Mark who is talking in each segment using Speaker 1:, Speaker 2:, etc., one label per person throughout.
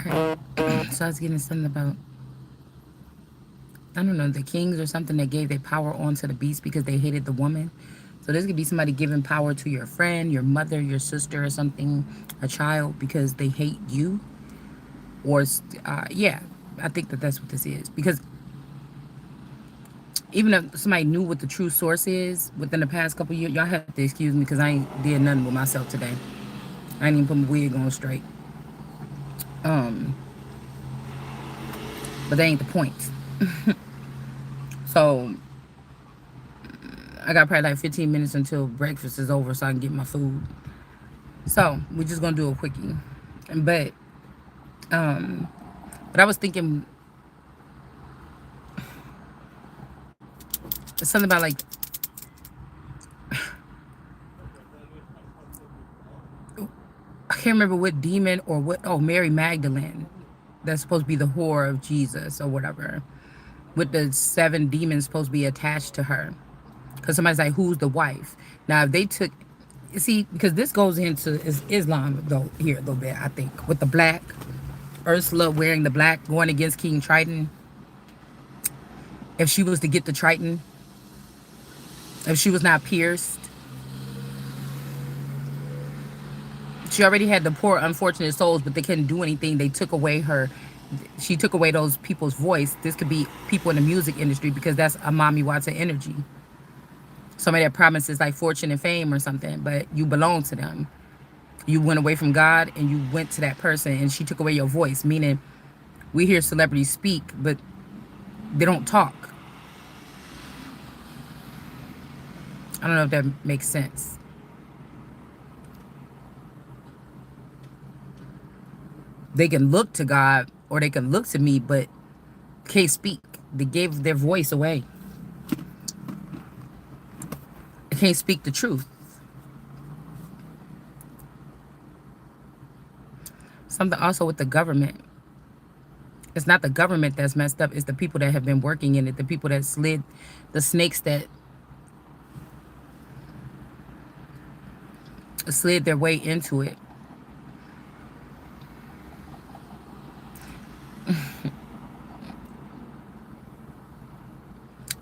Speaker 1: Okay. So I was getting something about, I don't know, the kings or something that gave their power onto the beast because they hated the woman. So this could be somebody giving power to your friend, your mother, your sister, or something, a child, because they hate you. Or, yeah, I think that that's what this is. Because even if somebody knew what the true source is within the past couple years, y'all have to excuse me because I ain't did nothing with myself today. I ain't even put my wig on straight. Um, but that ain't the point. So I got probably like 15 minutes until breakfast is over so I can get my food. So we're just gonna do a quickie. But um but I was thinking something about like I can't remember what demon or what, oh, Mary Magdalene. That's supposed to be the whore of Jesus or whatever. With the 7 demons supposed to be attached to her. Because somebody's like, who's the wife? Now if they took, see, because this goes into Islam though here a little bit, I think, with the black Ursula wearing the black going against King Triton. If she was to get the Triton, if she was not pierced, she already had the poor unfortunate souls, but they couldn't do anything. They took away her, she took away those people's voice. This could be people in the music industry because that's a Mami Wata energy. Somebody that promises like fortune and fame or something, but you belong to them. You went away from God and you went to that person and she took away your voice, meaning we hear celebrities speak, but they don't talk. I don't know if that makes sense. They can look to God or they can look to me, but can't speak. They gave their voice away. They can't speak the truth. Something also with the government. It's not the government that's messed up. It's the people that have been working in it. The people that slid, the snakes that slid their way into it.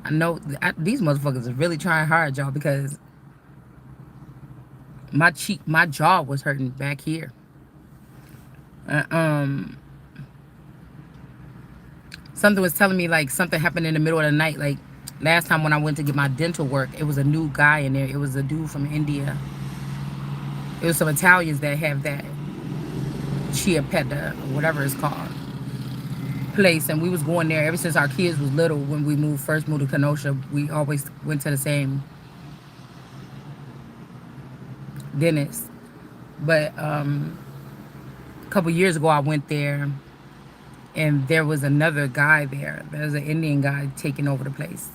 Speaker 1: I know these motherfuckers are really trying hard, y'all, because my cheek, my jaw was hurting back here. Uh, um, Something was telling me like something happened in the middle of the night. Like last time when I went to get my dental work, it was a new guy in there. It was a dude from India. It was some Italians that have that Chia Peta or whatever it's called place, and we was going there ever since our kids was little. When we first moved to Kenosha, we always went to the same dentist. But a couple years ago, I went there, and there was another guy there. There was an Indian guy taking over the place.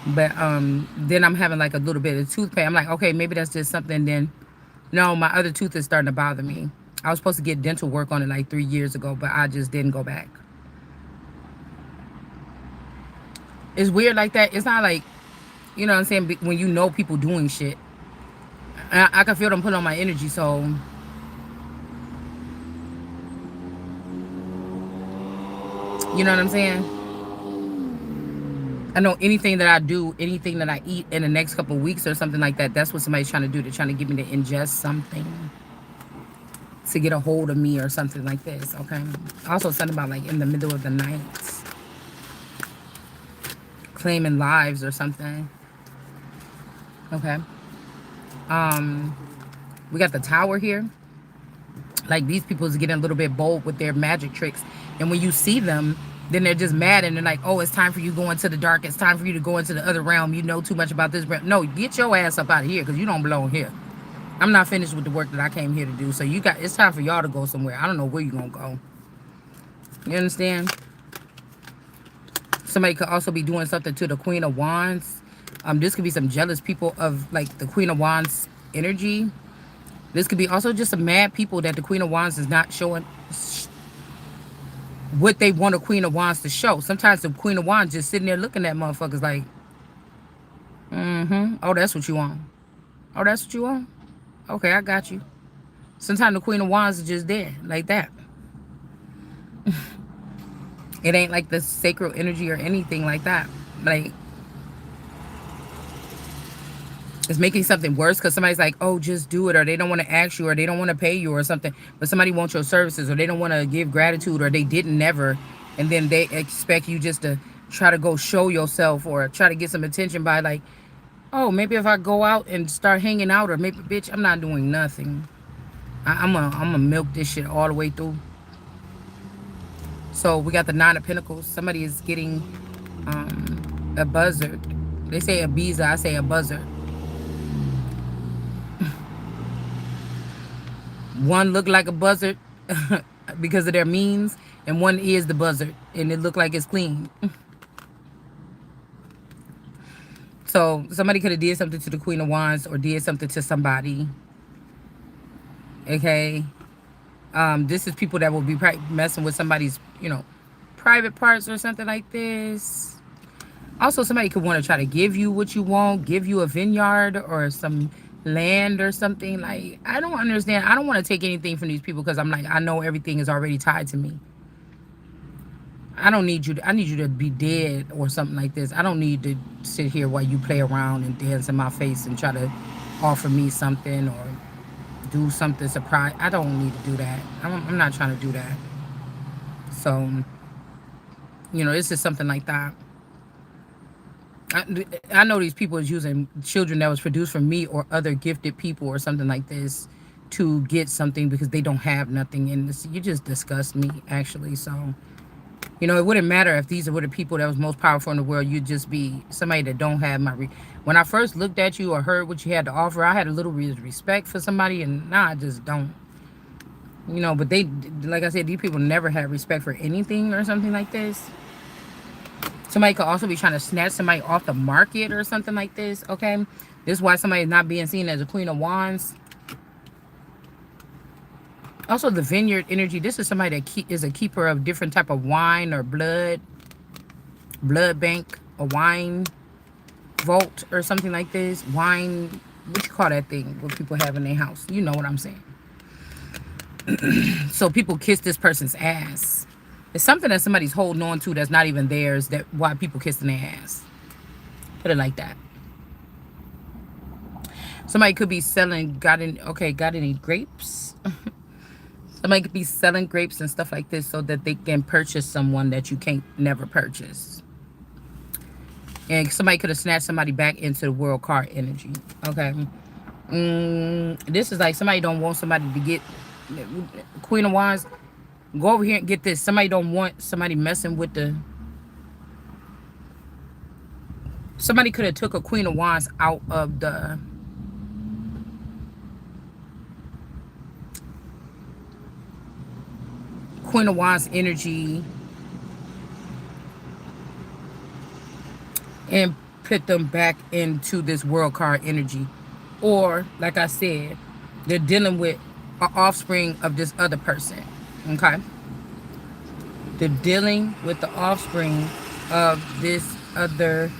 Speaker 1: But then I'm having like a little bit of tooth pain. I'm like, okay, maybe that's just something. Then no, my other tooth is starting to bother me. I was supposed to get dental work on it like 3 years ago, but I just didn't go back. It's weird like that. It's not like, you know what I'm saying, when you know people doing shit. I can feel them put on my energy, so you know what I'm saying? I know anything that I do, anything that I eat in the next couple of weeks or something like that, that's what somebody's trying to do. They're trying to get me to ingest something to get a hold of me or something like this, okay? Also something about like in the middle of the night, claiming lives or something, okay? Um, we got the tower here. Like these people is getting a little bit bold with their magic tricks. And when you see them, then they're just mad and they're like, oh, it's time for you to go into the dark. It's time for you to go into the other realm. You know too much about this realm. No, get your ass up out of here because you don't belong here. I'm not finished with the work that I came here to do. So it's time for y'all to go somewhere. I don't know where you're going to go. You understand? Somebody could also be doing something to the Queen of Wands. This could be some jealous people of like the Queen of Wands energy. This could be also just some mad people that the Queen of Wands is not showing what they want a Queen of Wands to show. Sometimes the Queen of Wands just sitting there looking at motherfuckers like, oh, that's what you want. Oh, that's what you want? Okay, I got you. Sometimes the Queen of Wands is just there, like that. It ain't like the sacred energy or anything like that. Like, it's making something worse because somebody's like, oh, just do it, or they don't want to ask you, or they don't want to pay you or something, but somebody wants your services, or they don't want to give gratitude, or they didn't never, and then they expect you just to try to go show yourself or try to get some attention by like, oh, maybe if I go out and start hanging out, or maybe, bitch, I'm not doing nothing. I'm gonna milk this shit all the way through. So we got the Nine of Pentacles. Somebody is getting a buzzard. They say a visa, I say a buzzard. One look like a buzzard because of their means, and one is the buzzard, and it looked like it's clean. So somebody could have did something to the Queen of Wands or did something to somebody. Okay. This is people that will be messing with somebody's, private parts or something like this. Also, somebody could want to try to give you what you want, give you a vineyard or some land or something. Like, I don't understand. I don't want to take anything from these people because I'm like, I know everything is already tied to me. I don't need you to, I need you to be dead or something like this. I don't need to sit here while you play around and dance in my face and try to offer me something or do something surprise. I don't need to do that. I'm not trying to do that. So, it's just something like that. I know these people is using children that was produced from me or other gifted people or something like this to get something because they don't have nothing in this. You just disgust me, actually. So, it wouldn't matter if these were the people that was most powerful in the world. You'd just be somebody that don't have my... When I first looked at you or heard what you had to offer, I had a little respect for somebody, and now I just don't. But they, like I said, these people never had respect for anything or something like this. Somebody could also be trying to snatch somebody off the market or something like this, okay? This is why somebody is not being seen as a Queen of Wands. Also, the vineyard energy. This is somebody that is a keeper of different type of wine or blood bank, a wine vault or something like this. Wine, what you call that thing? What people have in their house. You know what I'm saying. So people kiss this person's ass. It's something that somebody's holding on to that's not even theirs. That why people kissing their ass. Put it like that. Somebody could be selling. Got any grapes? Somebody could be selling grapes and stuff like this so that they can purchase someone that you can't never purchase. And somebody could have snatched somebody back into the world card energy. Okay. This is like somebody don't want somebody to get Queen of Wands. Go over here and get this. Somebody don't want somebody messing with the... Somebody could have took a Queen of Wands out of the... Queen of Wands energy and put them back into this world card energy. Or, like I said, they're dealing with an offspring of this other person. Okay? They're dealing with the offspring of this other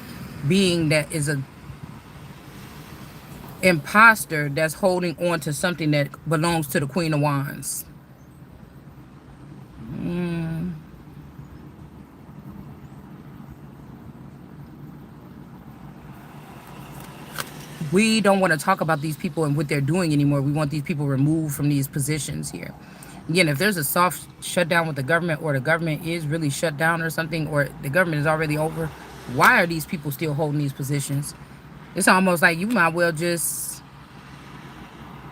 Speaker 1: being that is a imposter that's holding on to something that belongs to the Queen of Wands. We don't want to talk about these people and what they're doing anymore. We want these people removed from these positions here. Again, if there's a soft shutdown with the government, or the government is really shut down or something, or the government is already over, why are these people still holding these positions? It's almost like you might well just...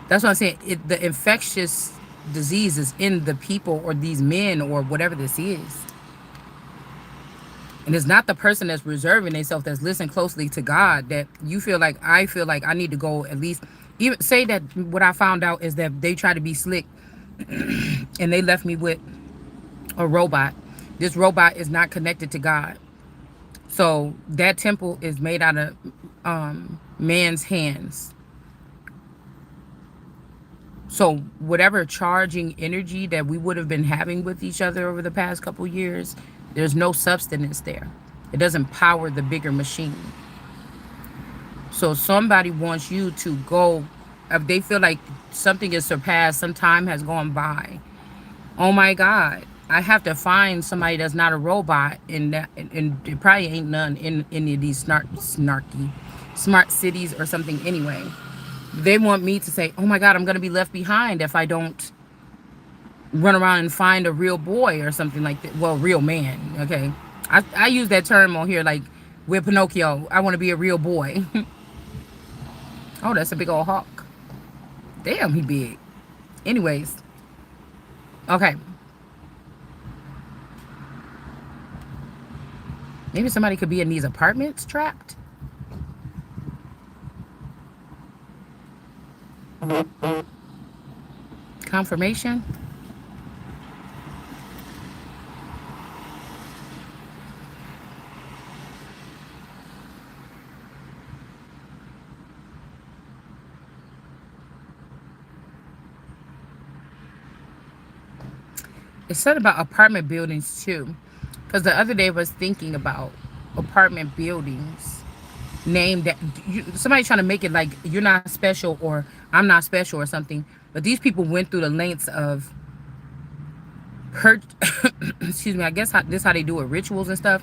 Speaker 1: That's what I'm saying. The infectious disease is in the people or these men or whatever this is. And it's not the person that's reserving themselves, that's listening closely to God, that you feel like, I feel like I need to go at least... Even say that what I found out is that they try to be slick and they left me with a robot. This robot is not connected to God. So that temple is made out of man's hands. So whatever charging energy that we would have been having with each other over the past couple years, there's no substance there. It doesn't power the bigger machine. So somebody wants you to go, if they feel like something is surpassed, some time has gone by. Oh my God. I have to find somebody that's not a robot, and that, and there probably ain't none in any of these snarky smart cities or something anyway. They want me to say, oh my God, I'm going to be left behind if I don't run around and find a real boy or something like that. Well, real man. Okay. I use that term on here like with Pinocchio. I want to be a real boy. Oh, that's a big old hawk. Damn, he big. Anyways. Okay. Maybe somebody could be in these apartments trapped. Confirmation. It said about apartment buildings too. Because the other day I was thinking about apartment buildings named that somebody trying to make it like you're not special or I'm not special or something. But these people went through the lengths of per excuse me, I guess this how they do it, rituals and stuff.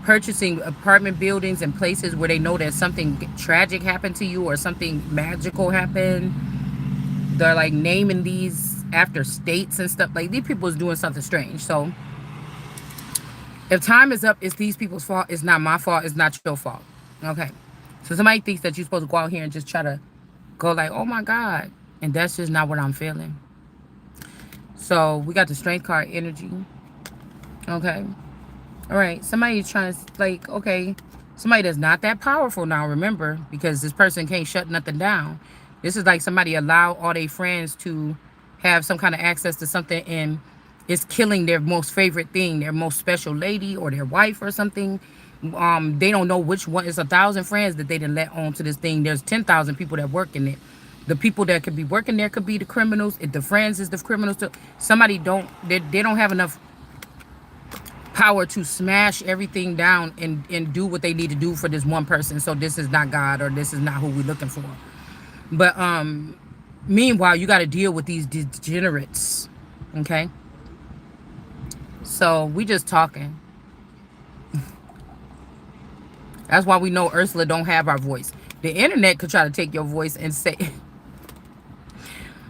Speaker 1: Purchasing apartment buildings and places where they know that something tragic happened to you or something magical happened. They're like naming these after states and stuff. Like these people is doing something strange. So if time is up, it's these people's fault. It's not my fault. It's not your fault. Okay. So somebody thinks that you're supposed to go out here and just try to go like, oh my God. And that's just not what I'm feeling. So we got the strength card energy. Okay. All right. Somebody's trying to like, okay, somebody that's not that powerful now, remember, because this person can't shut nothing down. This is like somebody allow all their friends to have some kind of access to something and it's killing their most favorite thing, their most special lady or their wife or something. They don't know which one. It's 1,000 friends that they didn't let on to this thing. There's 10,000 people that work in it. The people that could be working there could be the criminals. If the friends is the criminals, too. Somebody they don't have enough power to smash everything down and do what they need to do for this one person. So this is not God or this is not who we're looking for. But meanwhile, you got to deal with these degenerates. Okay. So we just talking. That's why we know Ursula don't have our voice. The internet could try to take your voice and say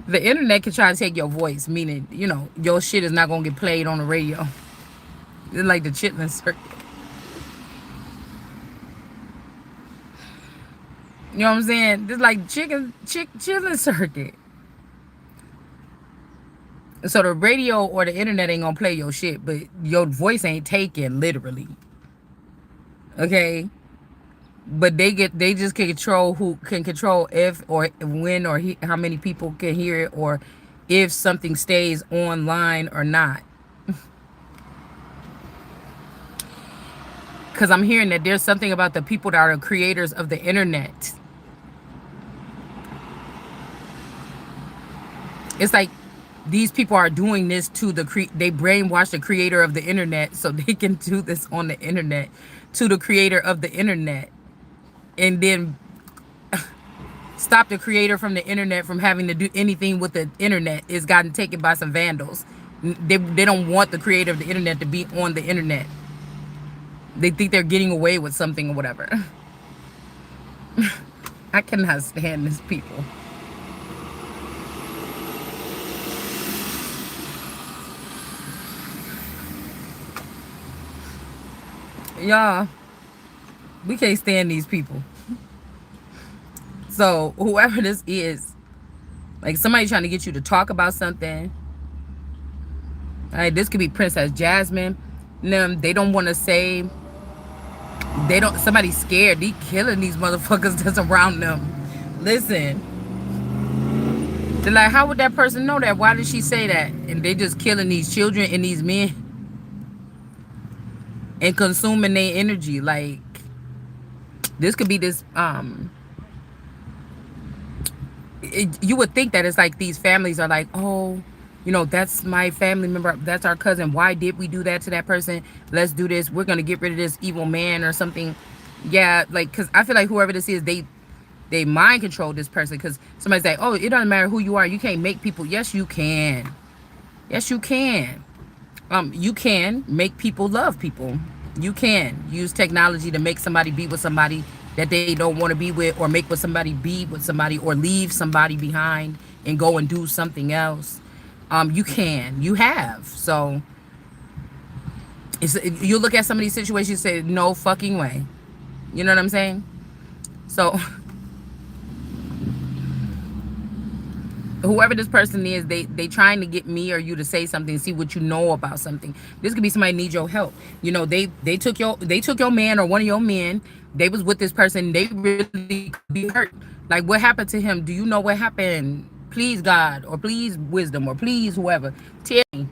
Speaker 1: the internet could try to take your voice, meaning, you know, your shit is not gonna get played on the radio. It's like the chitlin circuit. You know what I'm saying? It's like chitlin circuit. So the radio or the internet ain't gonna play your shit, but your voice ain't taken literally. Okay? But they just can control who can control if or when or how many people can hear it or if something stays online or not. Because I'm hearing that there's something about the people that are the creators of the internet. It's like these people are doing this to they brainwash the creator of the internet so they can do this on the internet to the creator of the internet. And then stop the creator from the internet from having to do anything with the internet. It's gotten taken by some vandals. They don't want the creator of the internet to be on the internet. They think they're getting away with something or whatever. I cannot stand these people. Y'all, we can't stand these people. So whoever this is, like somebody trying to get you to talk about something. All right, this could be Princess Jasmine. Them, they don't want to say. Somebody's scared. They killing these motherfuckers that's around them. Listen. They're like, how would that person know that? Why did she say that? And they just killing these children and these men. And consuming their energy. Like, this could be this, you would think that it's like these families are like, oh, you know, that's my family member, that's our cousin, why did we do that to that person? Let's do this, we're gonna get rid of this evil man or something. Yeah, like, because I feel like whoever this is, they mind control this person. Because somebody's like, oh, it doesn't matter who you are, you can't make people. Yes you can. Yes you can. You can make people love people. You can use technology to make somebody be with somebody that they don't want to be with, or make with somebody be with somebody, or leave somebody behind and go and do something else. You can, you have. So you look at some of these situations, you say, no fucking way. You know what I'm saying? So whoever this person is, they trying to get me or you to say something, see what you know about something. This could be somebody need your help. You know, they took your man or one of your men. They was with this person. They really could be hurt. Like, what happened to him? Do you know what happened? Please God, or please wisdom, or please whoever, tell me.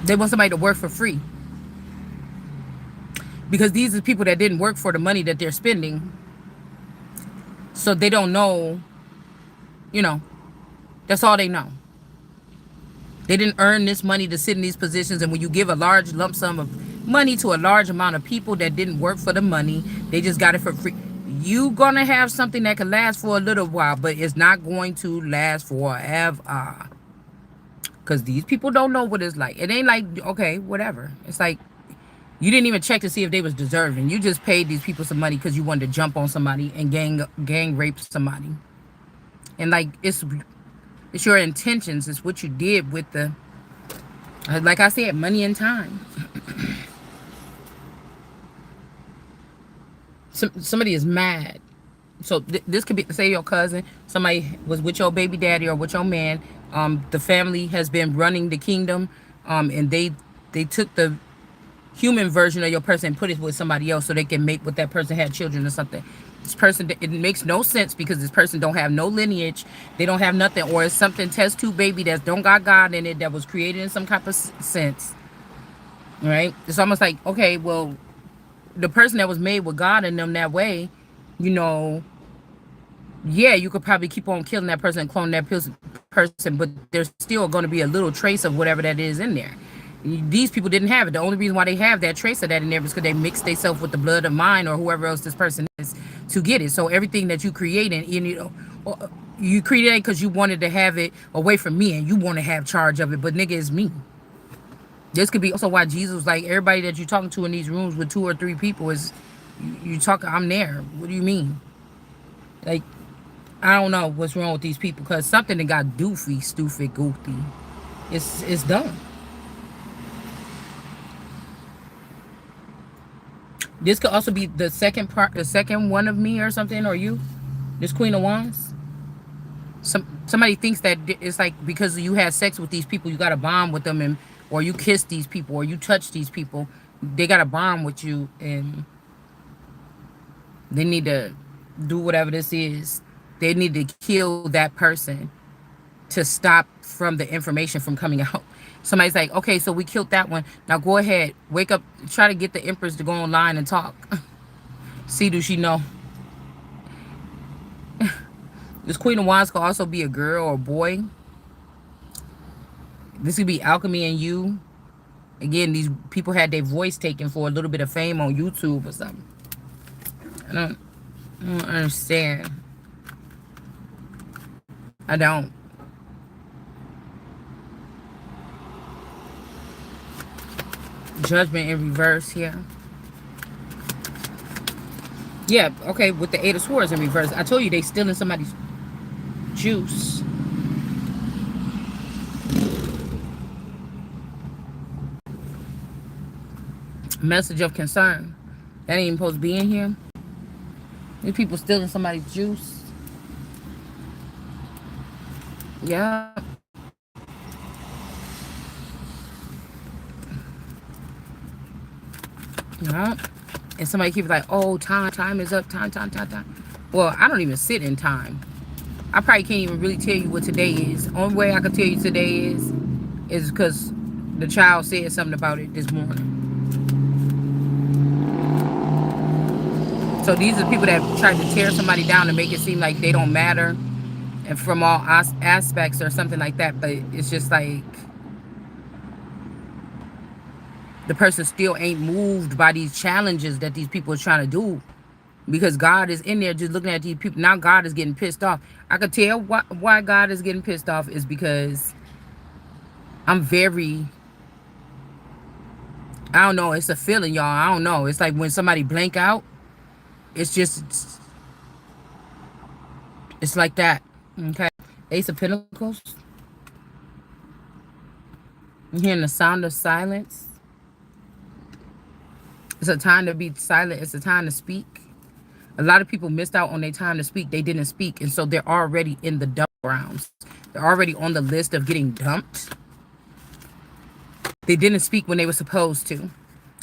Speaker 1: They want somebody to work for free, because these are people that didn't work for the money that they're spending, so they don't know. You know, that's all they know. They didn't earn this money to sit in these positions. And when you give a large lump sum of money to a large amount of people that didn't work for the money, they just got it for free. You gonna have something that can last for a little while, but it's not going to last forever. Because these people don't know what it's like. It ain't like, okay, whatever. It's like, you didn't even check to see if they was deserving. You just paid these people some money because you wanted to jump on somebody and gang rape somebody. And like, it's your intentions. It's what you did with the, like I said, money and time. Somebody is mad. So this could be, say, your cousin. Somebody was with your baby daddy or with your man. The family has been running the kingdom, and they took the human version of your person and put it with somebody else so they can make with that person, had children or something. This person, it makes no sense because this person don't have no lineage. They don't have nothing, or it's something test tube baby that don't got God in it, that was created in some type of sense. Right? It's almost like, okay, well, the person that was made with God in them that way, you know, yeah, you could probably keep on killing that person and clone that person, but there's still going to be a little trace of whatever that is in there. These people didn't have it. The only reason why they have that trace of that in there is because they mixed themselves with the blood of mine or whoever else this person is to get it. So everything that you create, and you know, you create it because you wanted to have it away from me and you want to have charge of it, but nigga, it's me. This could be also why Jesus was like, everybody that you're talking to in these rooms with 2 or 3 people is, you talking, I'm there. What do you mean? Like, I don't know what's wrong with these people, because something that got doofy, stupid, goofy. It's done. This could also be the second part, the second one of me or something, or you. This Queen of Wands. Somebody thinks that it's like because you had sex with these people, you got a bond with them, and or you kiss these people, or you touch these people, they got a bond with you, and they need to do whatever this is. They need to kill that person to stop from the information from coming out. Somebody's like, okay, so we killed that one. Now go ahead, wake up, try to get the Empress to go online and talk. See, do she know? This Queen of Wands could also be a girl or a boy. This could be alchemy and you. Again, these people had their voice taken for a little bit of fame on YouTube or something. I don't understand. I don't. Judgment in reverse here. Yeah, okay, with the Eight of Swords in reverse. I told you they stealing somebody's juice. Message of concern. That ain't even supposed to be in here. These people stealing somebody's juice. Yeah. Yeah. And somebody keeps like, oh, time is up, time. Well, I don't even sit in time. I probably can't even really tell you what today is. Only way I can tell you today is because the child said something about it this morning. So these are people that try to tear somebody down to make it seem like they don't matter, and from all aspects or something like that. But it's just like the person still ain't moved by these challenges that these people are trying to do. because God is in there just looking at these people. Now God is getting pissed off. I could tell why God is getting pissed off is because I'm very, I don't know, it's a feeling, y'all. I don't know. It's like when somebody blank out, it's just, it's like that. Okay. Ace of Pentacles. You're hearing the sound of silence. It's a time to be silent. It's a time to speak. A lot of people missed out on their time to speak. They didn't speak. And so they're already in the dump grounds. They're already on the list of getting dumped. They didn't speak when they were supposed to.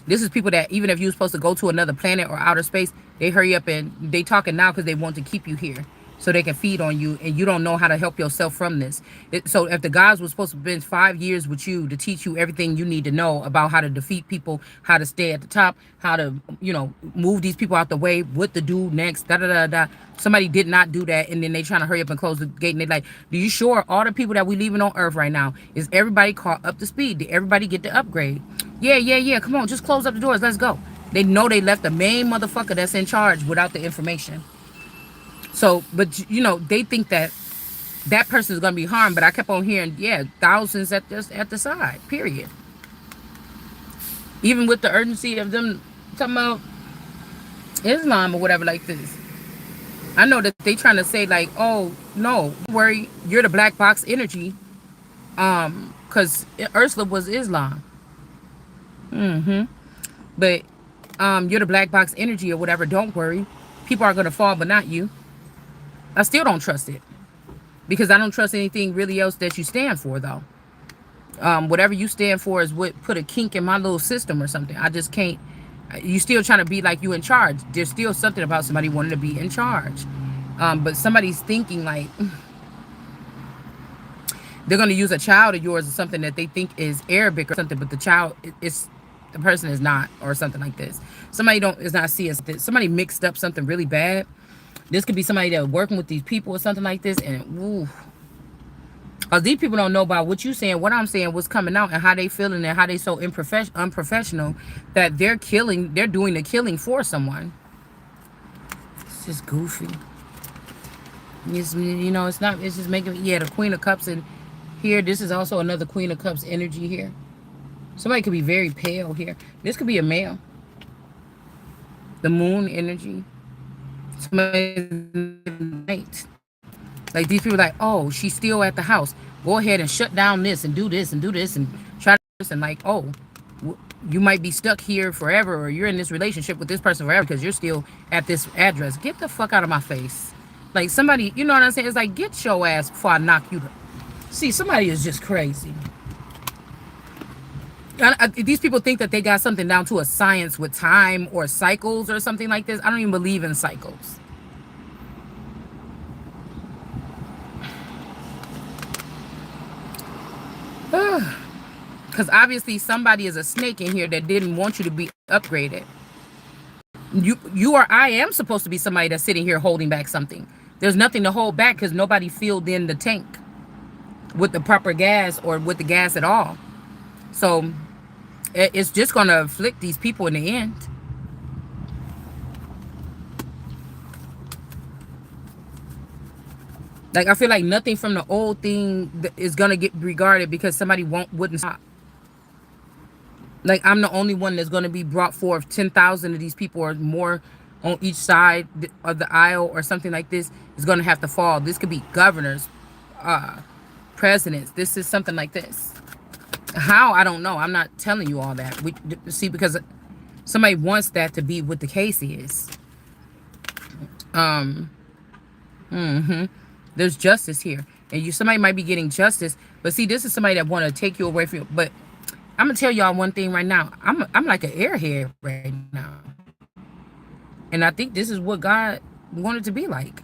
Speaker 1: This is people that even if you were supposed to go to another planet or outer space, they hurry up and they talking now because they want to keep you here so they can feed on you, and you don't know how to help yourself from this. So if the guys were supposed to spend 5 years with you to teach you everything you need to know about how to defeat people, how to stay at the top, how to, you know, move these people out the way, what to do next, da da da da. Somebody did not do that, and then they trying to hurry up and close the gate, and they like, do you sure all the people that we leaving on Earth right now, is everybody caught up to speed? Did everybody get the upgrade? Yeah. Come on, just close up the doors. Let's go. They know they left the main motherfucker that's in charge without the information. So, but you know, they think that that person is gonna be harmed. But I kept on hearing, yeah, thousands at the side. Period. Even with the urgency of them talking about Islam or whatever like this. I know that they trying to say like, oh no, don't worry, you're the black box energy. Because Ursula was Islam. But you're the black box energy or whatever. Don't worry, people are gonna fall, but not you. I still don't trust it because I don't trust anything really else that you stand for, though. Whatever you stand for is what put a kink in my little system or something. I just can't. You still trying to be like you in charge. There's still something about somebody wanting to be in charge. But somebody's thinking like they're going to use a child of yours or something that they think is Arabic or something, but the child is the person is not, or something like this. Somebody is not seeing somebody mixed up something really bad. This could be somebody that's working with these people or something like this, and ooh, because these people don't know about what you saying, what I'm saying, what's coming out, and how they feeling, and how they so unprofessional that they're doing the killing for someone. It's just goofy. It's, you know, it's not. It's just making, yeah, the Queen of Cups, and here, this is also another Queen of Cups energy here. Somebody could be very pale here. This could be a male. The Moon energy. Somebody, like these people like, oh, she's still at the house. Go ahead and shut down this and do this and do this and try to do this, and like, oh, you might be stuck here forever, or you're in this relationship with this person forever because you're still at this address. Get the fuck out of my face. Like somebody, you know what I'm saying? It's like, get your ass before I knock you. See, somebody is just crazy. These people think that they got something down to a science with time or cycles or something like this. I don't even believe in cycles. Because obviously somebody is a snake in here that didn't want you to be upgraded. You or I am supposed to be somebody that's sitting here holding back something. There's nothing to hold back because nobody filled in the tank with the proper gas or with the gas at all. So it's just going to afflict these people in the end. Like, I feel like nothing from the old thing is going to get regarded because somebody wouldn't stop. Like, I'm the only one that's going to be brought forth. 10,000 of these people or more on each side of the aisle or something like this is going to have to fall. This could be governors, presidents. This is something like this. How? I don't know. I'm not telling you all that. See, because somebody wants that to be what the case is. There's justice here. And somebody might be getting justice. But see, this is somebody that want to take you away from you. But I'm going to tell y'all one thing right now. I'm like an airhead right now. And I think this is what God wanted to be like.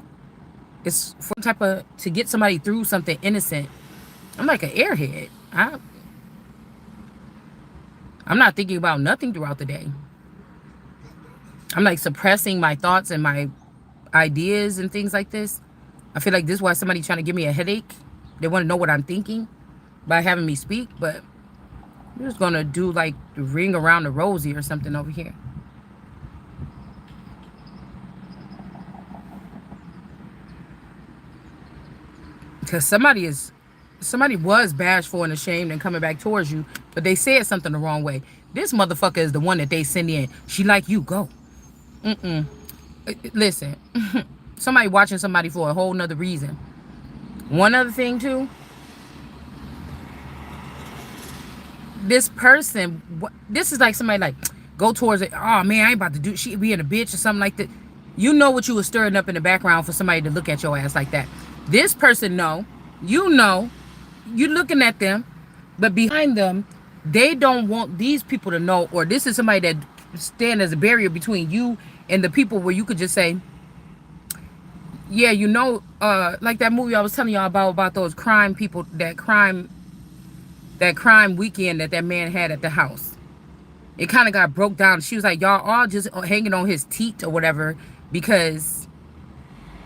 Speaker 1: It's for type of, to get somebody through something innocent. I'm like an airhead. I'm not thinking about nothing throughout the day. I'm like suppressing my thoughts and my ideas and things like this. I feel like this is why somebody trying to give me a headache. They want to know what I'm thinking by having me speak, but I'm just going to do like the ring around the rosy or something over here. Because somebody was bashful and ashamed and coming back towards you, but they said something the wrong way. This motherfucker is the one that they send in. She like you, go. Listen, somebody watching somebody for a whole nother reason. One other thing too, this person, this is like somebody like go towards it. Oh man, I ain't about to do. She being a bitch or something like that. You know what you was stirring up in the background for somebody to look at your ass like that. This person know, you looking at them, but behind them, they don't want these people to know. Or this is somebody that stand as a barrier between you and the people where you could just say, yeah, like that movie I was telling y'all about those crime people, that crime weekend that man had at the house. It kind of got broke down. She was like, y'all all just hanging on his teat or whatever because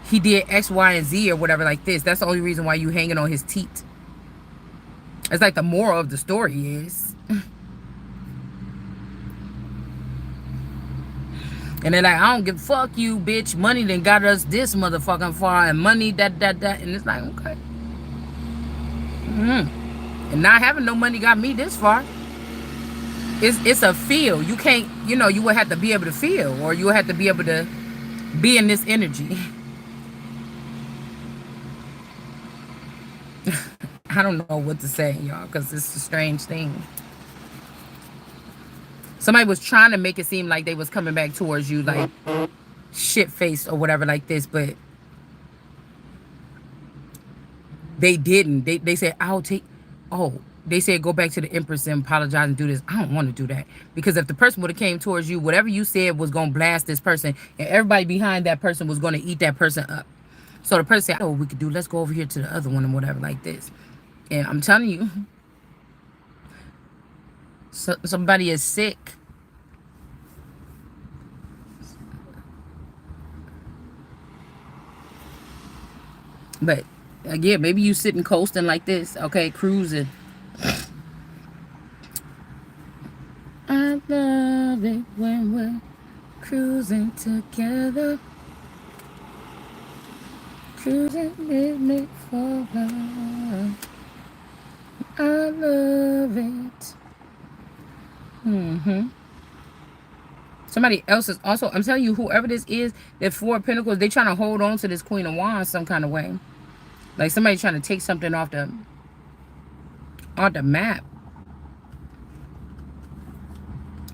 Speaker 1: he did X, Y, and Z or whatever like this. That's the only reason why you hanging on his teat. It's like the moral of the story is. And they're like, I don't give a fuck you, bitch. Money done got us this motherfucking far, and money, that. And it's like, okay. And not having no money got me this far. It's a feel. You can't, you would have to be able to feel, or you would have to be able to be in this energy. I don't know what to say, y'all, because it's a strange thing. Somebody was trying to make it seem like they was coming back towards you, like shit-faced or whatever like this, but they didn't. They said, they said go back to the Empress and apologize and do this. I don't want to do that. Because if the person would have came towards you, whatever you said was going to blast this person, and everybody behind that person was going to eat that person up. So the person said, we could do, let's go over here to the other one and whatever like this. And I'm telling you, somebody is sick. But again, maybe you sitting coasting like this, okay, cruising. I love it when we're cruising together. Cruising with me for love. I love it. Somebody else is also, I'm telling you, whoever this is, that Four of Pentacles, they trying to hold on to this Queen of Wands some kind of way. Like somebody trying to take something off the map.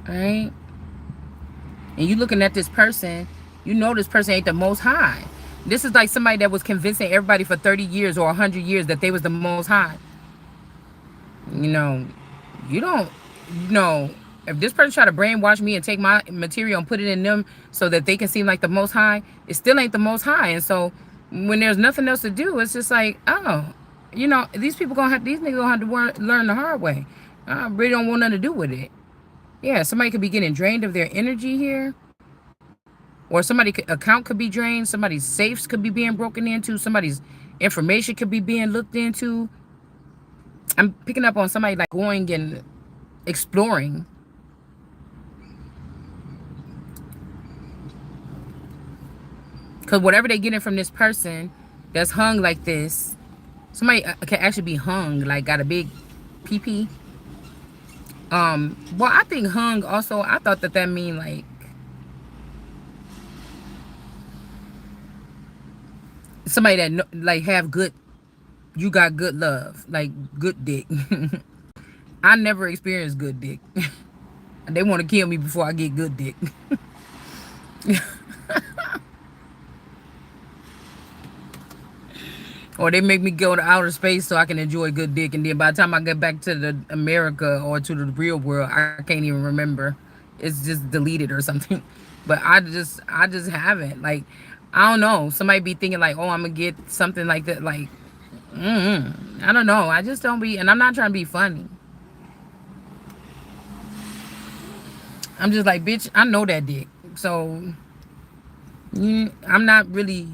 Speaker 1: Alright? And you looking at this person, you know this person ain't the most high. This is like somebody that was convincing everybody for 30 years or 100 years that they was the most high. You don't, if this person try to brainwash me and take my material and put it in them so that they can seem like the most high, it still ain't the most high. And so when there's nothing else to do, it's just like, these niggas gonna have to learn the hard way. I really don't want nothing to do with it. Yeah, somebody could be getting drained of their energy here. Or somebody's account could be drained. Somebody's safes could be being broken into. Somebody's information could be being looked into. I'm picking up on somebody like going and exploring. Because whatever they're getting from this person that's hung like this, somebody can actually be hung, like got a big pee-pee. Well, I think hung also, I thought that mean like somebody that like have good, you got good love, like good dick. I never experienced good dick. They want to kill me before I get good dick. Or they make me go to outer space so I can enjoy good dick, and then by the time I get back to the America or to the real world, I can't even remember. It's just deleted or something. But I just haven't. Like, I don't know. Somebody be thinking like, oh, I'm gonna get something like that. Like, I don't know. I just don't be, and I'm not trying to be funny. I'm just like, bitch, I know that dick. So I'm not really,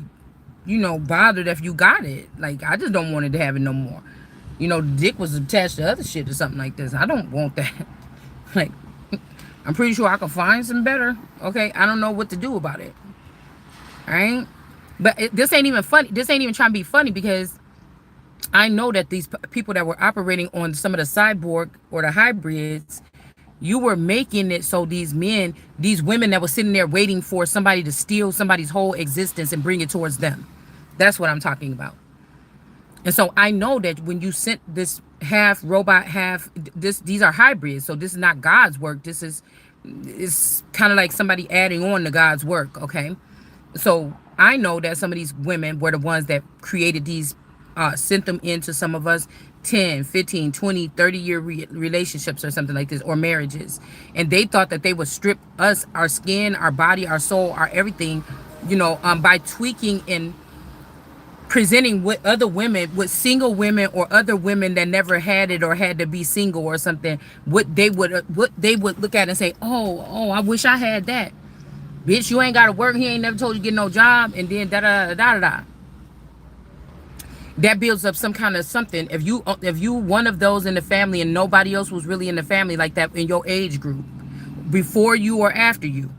Speaker 1: bothered if you got it. Like, I just don't want it to have it no more. The dick was attached to other shit or something like this. I don't want that. Like, I'm pretty sure I can find some better. Okay, I don't know what to do about it. All right, but this ain't even funny. This ain't even trying to be funny because I know that these people that were operating on some of the cyborg or the hybrids, you were making it so these men, these women that were sitting there waiting for somebody to steal somebody's whole existence and bring it towards them. That's what I'm talking about. And so I know that when you sent this half robot, half this, these are hybrids. So this is not God's work. This is, it's kind of like somebody adding on to God's work. Okay. So I know that some of these women were the ones that created these, sent them into some of us 10, 15, 20, 30-year relationships or something like this, or marriages. And they thought that they would strip us, our skin, our body, our soul, our everything, by tweaking and presenting with other women, with single women or other women that never had it or had to be single or something, what they would look at and say, oh, I wish I had that. Bitch, you ain't gotta work. He ain't never told you to get no job, and then da da da da da. That builds up some kind of something. If you one of those in the family and nobody else was really in the family like that in your age group, before you or after you,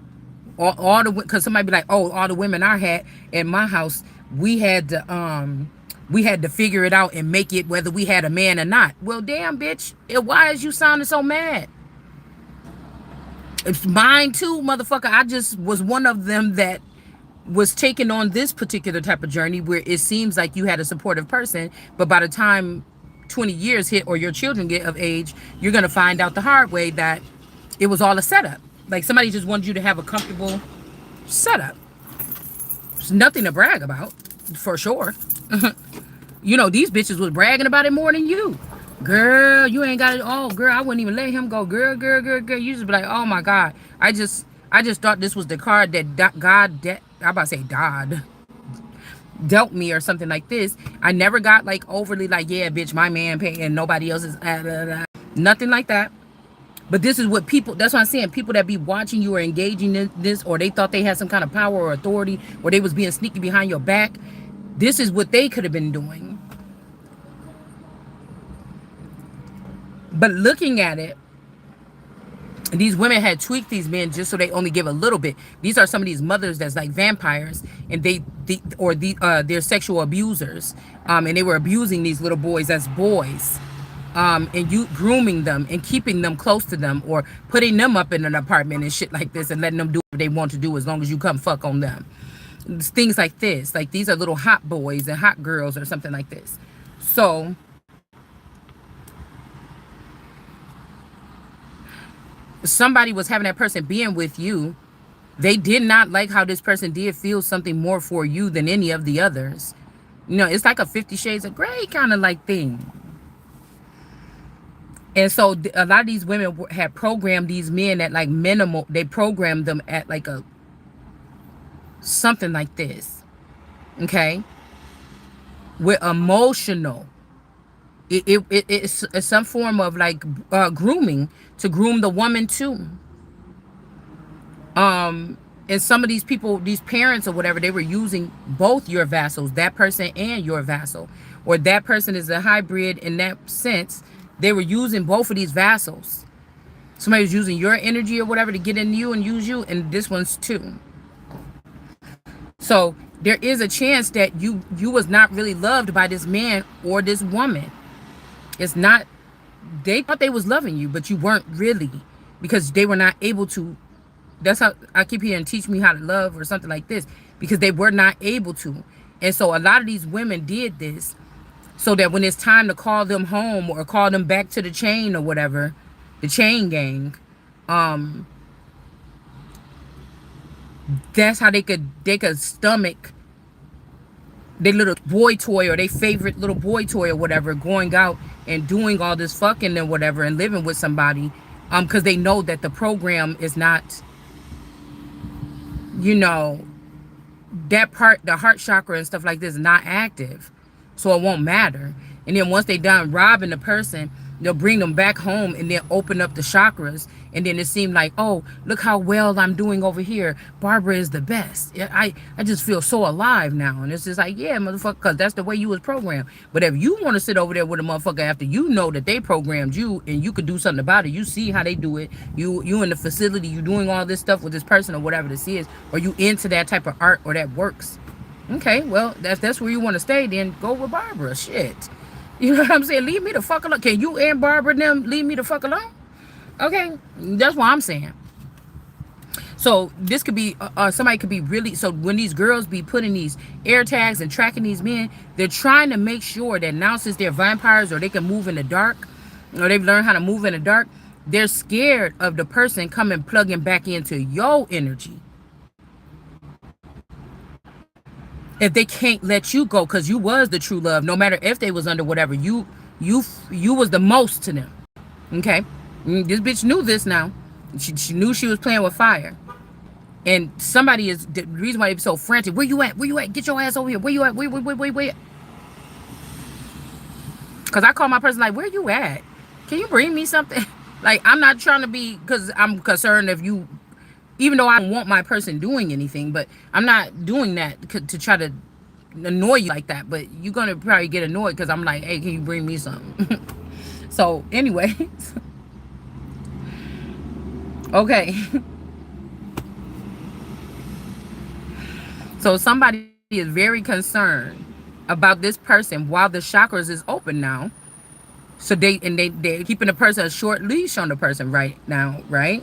Speaker 1: all the, because somebody be like, oh, all the women I had in my house, we had to figure it out and make it whether we had a man or not. Well, damn, bitch, why is you sounding so mad? It's mine too, motherfucker. I just was one of them that was taking on this particular type of journey where it seems like you had a supportive person, but by the time 20 years hit or your children get of age, you're going to find out the hard way that it was all a setup. Like somebody just wanted you to have a comfortable setup. It's nothing to brag about, for sure. These bitches was bragging about it more than you. Girl, you ain't got it. Oh, girl, I wouldn't even let him go. Girl, girl, girl, girl. You just be like, oh my God. I just thought this was the card that I'm about to say God dealt me or something like this. I never got like overly like, yeah, bitch, my man pay and nobody else is nothing like that. But this is what people, that's what I'm saying. People that be watching you or engaging in this, or they thought they had some kind of power or authority, or they was being sneaky behind your back. This is what they could have been doing. But looking at it, these women had tweaked these men just so they only give a little bit. These are some of these mothers that's like vampires, and they're sexual abusers, and they were abusing these little boys as boys, and you grooming them and keeping them close to them, or putting them up in an apartment and shit like this, and letting them do what they want to do as long as you come fuck on them. Things like this, like these are little hot boys and hot girls or something like this. So somebody was having that person being with you. They did not like how this person did feel something more for you than any of the others. It's like a 50 Shades of Grey kind of like thing. And so a lot of these women had programmed these men at like minimal. They programmed them at like a something like this. Okay. With emotional. It's some form of like grooming to groom the woman too. And some of these people, these parents or whatever, they were using both your vassals, that person and your vassal, or that person is a hybrid in that sense. They were using both of these vassals. Somebody was using your energy or whatever to get in you and use you, and this one's too. So there is a chance that you was not really loved by this man or this woman. It's not, they thought they was loving you, but you weren't really, because they were not able to. That's how I keep hearing, teach me how to love or something like this, because they were not able to. And so a lot of these women did this so that when it's time to call them home or call them back to the chain or whatever, the chain gang, that's how they could stomach their little boy toy or their favorite little boy toy or whatever, going out and doing all this fucking and whatever and living with somebody, because they know that the program is not, that part, the heart chakra and stuff like this is not active, so it won't matter. And then once they done robbing the person, they'll bring them back home and then open up the chakras, and then it seemed like, oh, look how well I'm doing over here. Barbara is the best. I just feel so alive now. And it's just like, yeah, motherfucker, because that's the way you was programmed. But if you want to sit over there with a motherfucker after you know that they programmed you and you could do something about it, you see how they do it, you in the facility, you doing all this stuff with this person or whatever this is, or you into that type of art or that works. Okay, well, that's where you want to stay, then go with Barbara. Shit. You know what I'm saying? Leave me the fuck alone. Can you and Barbara and them leave me the fuck alone? Okay, that's what I'm saying. So this could be somebody could be really, so when these girls be putting these air tags and tracking these men, they're trying to make sure that now since they're vampires or they can move in the dark, or they've learned how to move in the dark, they're scared of the person coming plugging back into your energy. If they can't let you go, because you was the true love, no matter if they was under whatever, you was the most to them. Okay, this bitch knew this now. She knew she was playing with fire. And somebody is the reason why they're so frantic. Where you at? Where you at? Get your ass over here. Where you at? Wait. Because I call my person like, where you at? Can you bring me something? Like, I'm not trying to be, because I'm concerned if you, even though I don't want my person doing anything, but I'm not doing that to try to annoy you like that. But you're going to probably get annoyed because I'm like, hey, can you bring me something? So, anyways. Okay. So somebody is very concerned about this person while the chakras is open now. So they're keeping the person a short leash on the person right now, right?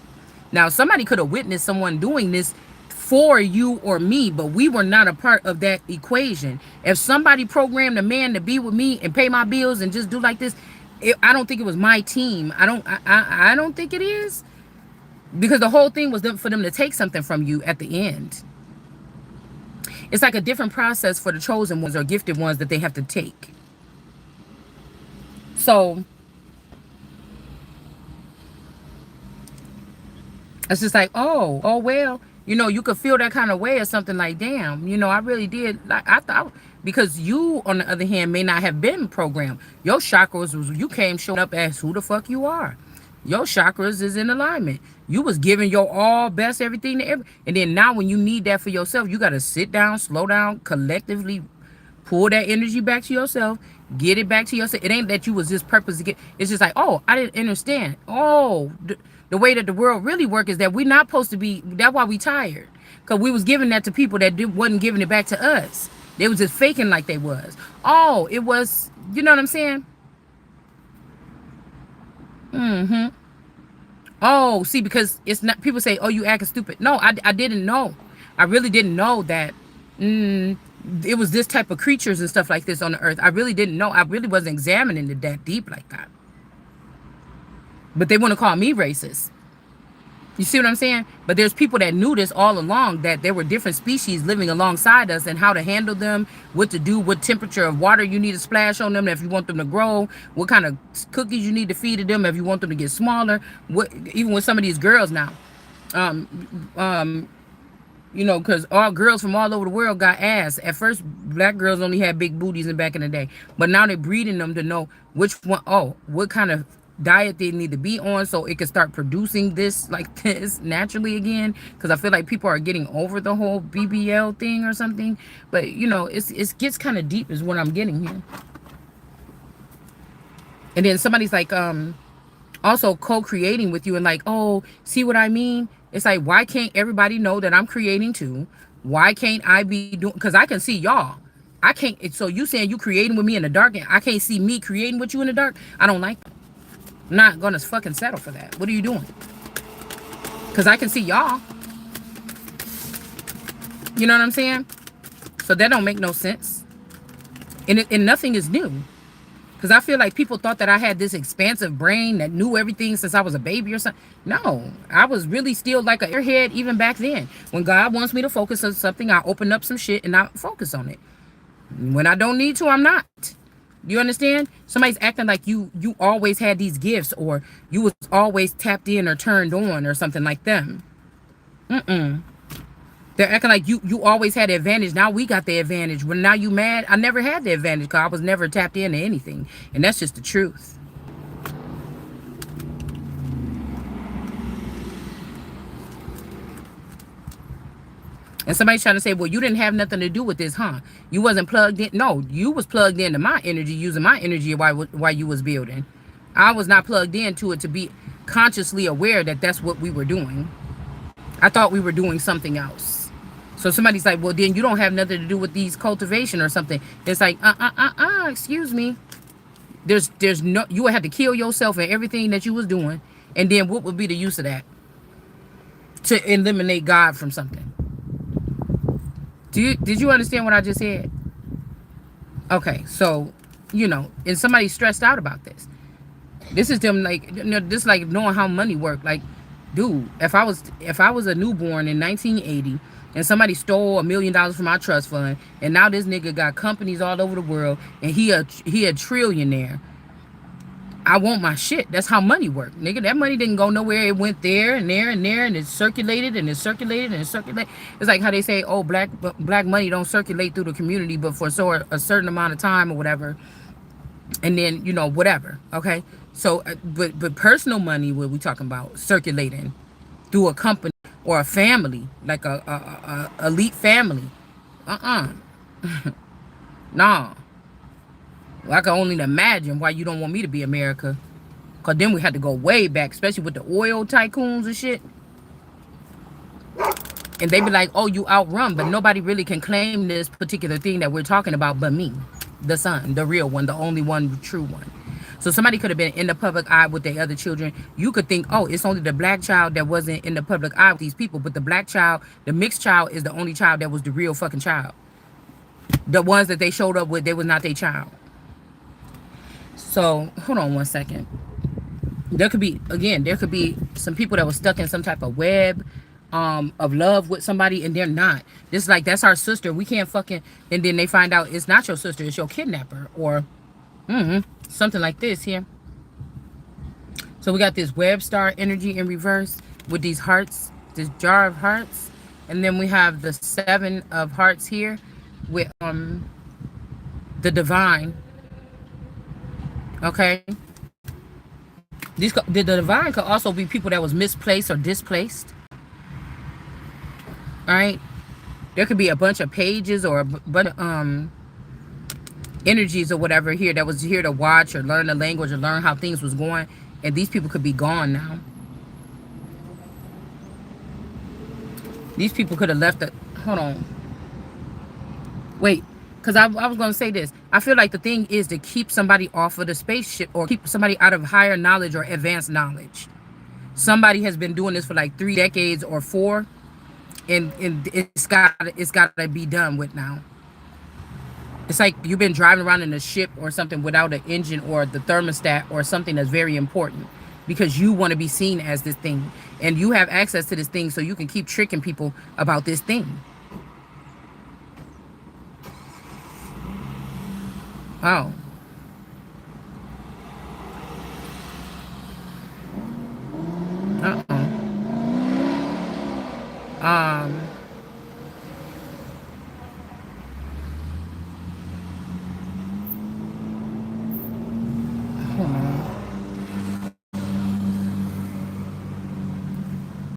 Speaker 1: Now somebody could have witnessed someone doing this for you or me, but we were not a part of that equation. If somebody programmed a man to be with me and pay my bills and just do like this, I don't think it was my team. I don't think it is, because the whole thing was for them to take something from you at the end. It's like a different process for the chosen ones or gifted ones that they have to take. So it's just like, oh, well, you could feel that kind of way or something like, damn, I really did. Like, I thought, because you, on the other hand, may not have been programmed. Your chakras you came showing up as who the fuck you are. Your chakras is in alignment. You was giving your all best everything to and then now when you need that for yourself, you got to sit down, slow down, collectively pull that energy back to yourself, get it back to yourself. It ain't that you was just purpose to get. It's just like, oh, I didn't understand. Oh, the way that the world really work is that we're not supposed to be. That's why we tired, because we was giving that to people that wasn't giving it back to us. They was just faking like they was. Oh, it was. You know what I'm saying? Mm-hmm. Oh, see, because it's not, people say, oh, you acting stupid. No, I didn't know. I really didn't know that it was this type of creatures and stuff like this on the earth. I really didn't know. I really wasn't examining it that deep like that. But they want to call me racist. You see what I'm saying? But there's people that knew this all along, that there were different species living alongside us and how to handle them, what to do, what temperature of water you need to splash on them if you want them to grow, what kind of cookies you need to feed to them if you want them to get smaller. What, even with some of these girls now, because all girls from all over the world got ass. At first, black girls only had big booties in back in the day, but now they're breeding them to know which one, what kind of diet they need to be on so it can start producing this like this naturally again, because I feel like people are getting over the whole BBL thing or something. But it gets kind of deep is what I'm getting here. And then somebody's like also co-creating with you and like, oh, see what I mean? It's like, why can't everybody know that I'm creating too? Why can't I be doing, because I can see y'all. I can't. So you saying you creating with me in the dark and I can't see me creating with you in the dark? I don't like that. I'm not gonna fucking settle for that. What are you doing? Because I can see y'all. You know what I'm saying? So that don't make no sense. And nothing is new. Because I feel like people thought that I had this expansive brain that knew everything since I was a baby or something. No, I was really still like an airhead even back then. When God wants me to focus on something, I open up some shit and I focus on it. When I don't need to, I'm not. You understand? Somebody's acting like you always had these gifts, or you was always tapped in or turned on or something like them. They're acting like you always had the advantage. Now we got the advantage. When now you mad, I never had the advantage because I was never tapped into anything. And that's just the truth. And somebody's trying to say, well, you didn't have nothing to do with this, huh? You wasn't plugged in. No, you was plugged into my energy, using my energy while you was building. I was not plugged into it to be consciously aware that that's what we were doing. I thought we were doing something else. So somebody's like, well, then you don't have nothing to do with these cultivation or something. It's like, excuse me. There's no, you would have to kill yourself and everything that you was doing, and then what would be the use of that to eliminate God from something? Did you understand what I just said? Okay, so and somebody's stressed out about this. This is them, like, this, like, knowing how money work. Like, dude, if I was a newborn in 1980 and somebody stole $1 million from my trust fund, and now this nigga got companies all over the world, and he a trillionaire, I want my shit. That's how money work, nigga. That money didn't go nowhere. It went there and there and there, and it circulated and it circulated and it circulated. It's like how they say, oh, black money don't circulate through the community, but for a certain amount of time or whatever, and then whatever. Okay, so but personal money, what we talking about, circulating through a company or a family, like a elite family. Nah. Well, I can only imagine why you don't want me to be America. Because then we had to go way back, especially with the oil tycoons and shit. And they be like, oh, you outrun. But nobody really can claim this particular thing that we're talking about but me. The son, the real one, the only one, the true one. So somebody could have been in the public eye with their other children. You could think, oh, it's only the black child that wasn't in the public eye with these people. But the black child, the mixed child, is the only child that was the real fucking child. The ones that they showed up with, they was not their child. So, hold on one second. There could be some people that were stuck in some type of web of love with somebody, and they're not. Just like, that's our sister. We can't fucking, and then they find out it's not your sister, it's your kidnapper, or something like this here. So we got this web star energy in reverse with these hearts, this jar of hearts, and then we have the 7 of hearts here with the divine. Okay, the divine could also be people that was misplaced or displaced. All right, there could be a bunch of pages or a bunch of energies or whatever here that was here to watch or learn the language or learn how things was going, and these people could be gone now. These people could have left it. Hold on, wait. Because I was going to say this. I feel like the thing is to keep somebody off of the spaceship, or keep somebody out of higher knowledge or advanced knowledge. Somebody has been doing this for like 3 decades or 4, and it's got to be done with now. It's like you've been driving around in a ship or something without an engine or the thermostat or something that's very important, because you want to be seen as this thing, and you have access to this thing, so you can keep tricking people about this thing. Oh. Uh-oh. Hold on.